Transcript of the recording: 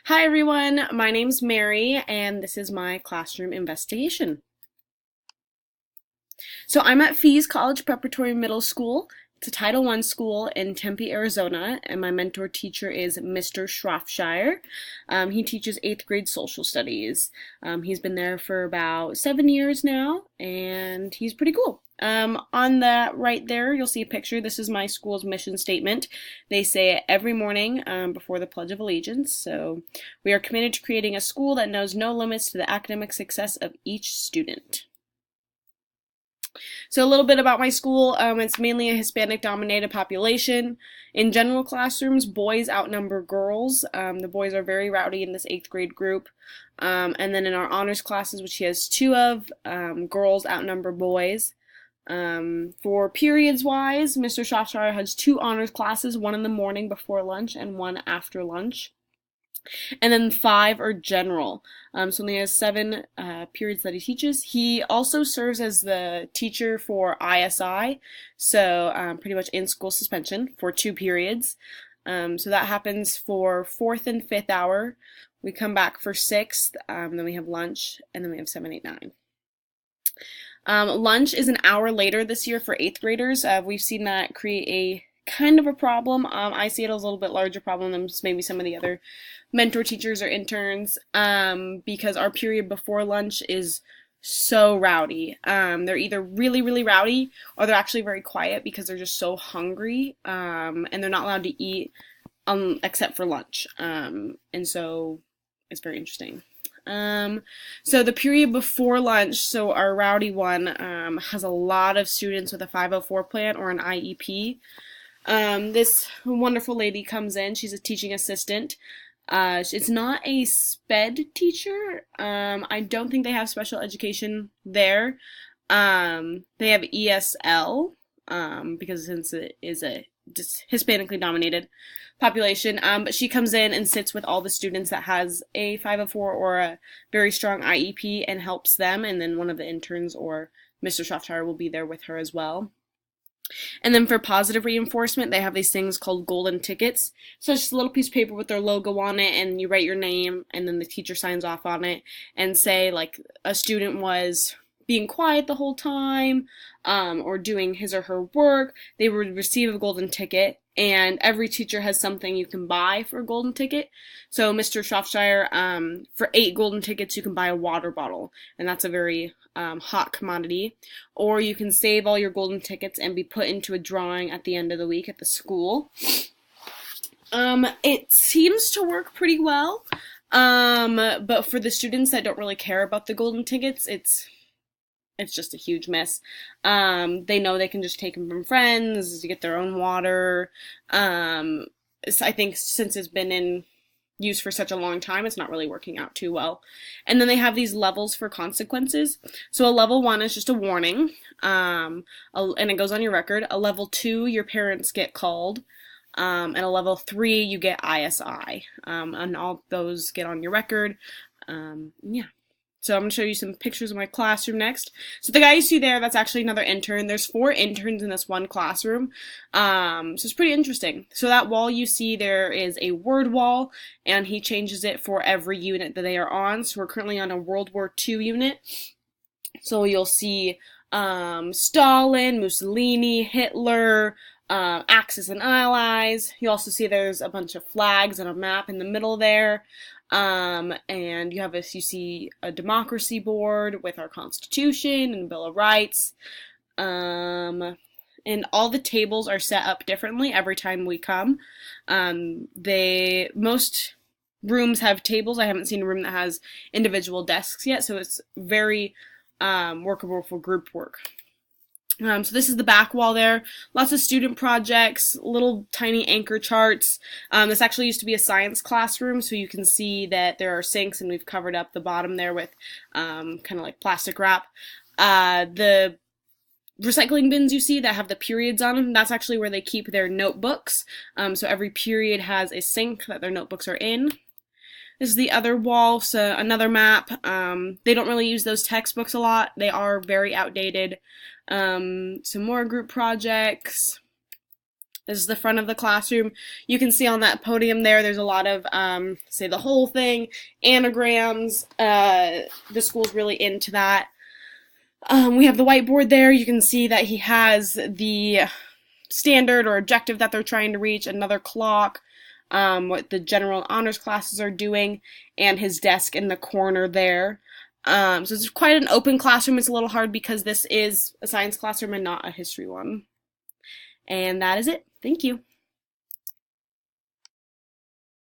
Hi everyone, my name's Mary and this is my classroom investigation. So I'm at Fees College Preparatory Middle School. It's a Title I school in Tempe, Arizona, and my mentor teacher is Mr. Shropshire. He teaches 8th grade social studies. He's been there for about 7 years now, and he's pretty cool. On that right there, you'll see a picture. This is my school's mission statement. They say it every morning before the Pledge of Allegiance. So we are committed to creating a school that knows no limits to the academic success of each student. So a little bit about my school. It's mainly a Hispanic-dominated population. In general classrooms, boys outnumber girls. The boys are very rowdy in this 8th grade group. And then in our honors classes, which he has 2 of, girls outnumber boys. For periods-wise, Mr. Shropshire has 2 honors classes, one in the morning before lunch and one after lunch. And then 5 are general. So he has 7 periods that he teaches. He also serves as the teacher for ISI, so pretty much in-school suspension for 2 periods. So that happens for 4th and 5th hour. We come back for 6th, then we have lunch, and then we have 7, 8, 9. Lunch is an hour later this year for 8th graders. We've seen that create a kind of a problem. I see it as a little bit larger problem than maybe some of the other mentor teachers or interns, because our period before lunch is so rowdy. They're either really, really rowdy or they're actually very quiet because they're just so hungry, and they're not allowed to eat except for lunch. And so it's very interesting. So the period before lunch, so our rowdy one, has a lot of students with a 504 plan or an IEP. This wonderful lady comes in. She's a teaching assistant. It's not a SPED teacher. I don't think they have special education there. They have ESL, because since it is a just Hispanically dominated population. But she comes in and sits with all the students that has a 504 or a very strong IEP and helps them. And then one of the interns or Mr. Shropshire will be there with her as well. And then for positive reinforcement, they have these things called golden tickets. So it's just a little piece of paper with their logo on it, and you write your name, and then the teacher signs off on it, and say, like, a student was being quiet the whole time, or doing his or her work, they would receive a golden ticket, and every teacher has something you can buy for a golden ticket. So Mr. Shropshire, for 8 golden tickets, you can buy a water bottle, and that's a very hot commodity. Or you can save all your golden tickets and be put into a drawing at the end of the week at the school. It seems to work pretty well, but for the students that don't really care about the golden tickets, it's just a huge mess. They know they can just take them from friends to get their own water. I think since it's been in use for such a long time, it's not really working out too well. And then they have these levels for consequences. So a level 1 is just a warning, and it goes on your record. A level 2, your parents get called. And a level 3, you get ISI. And all those get on your record. Yeah. So I'm going to show you some pictures of my classroom next. So the guy you see there, that's actually another intern. There's 4 interns in this one classroom. So it's pretty interesting. So that wall you see there is a word wall, and he changes it for every unit that they are on. So we're currently on a World War II unit. So you'll see Stalin, Mussolini, Hitler, Axis and Allies. You also see there's a bunch of flags and a map in the middle there. And you see a democracy board with our Constitution and Bill of Rights. And all the tables are set up differently every time we come. Most rooms have tables. I haven't seen a room that has individual desks yet, so it's very workable for group work. So this is the back wall there. Lots of student projects, little tiny anchor charts. This actually used to be a science classroom, so you can see that there are sinks, and we've covered up the bottom there with kind of like plastic wrap. The recycling bins you see that have the periods on them, that's actually where they keep their notebooks. So every period has a sink that their notebooks are in. This is the other wall, so another map. They don't really use those textbooks a lot. They are very outdated. Some more group projects. This is the front of the classroom. You can see on that podium there's a lot of, say the whole thing, anagrams. The school's really into that. We have the whiteboard there. You can see that he has the standard or objective that they're trying to reach, another clock, what the general honors classes are doing, and his desk in the corner there. So it's quite an open classroom. It's a little hard because this is a science classroom and not a history one. And that is it. Thank you.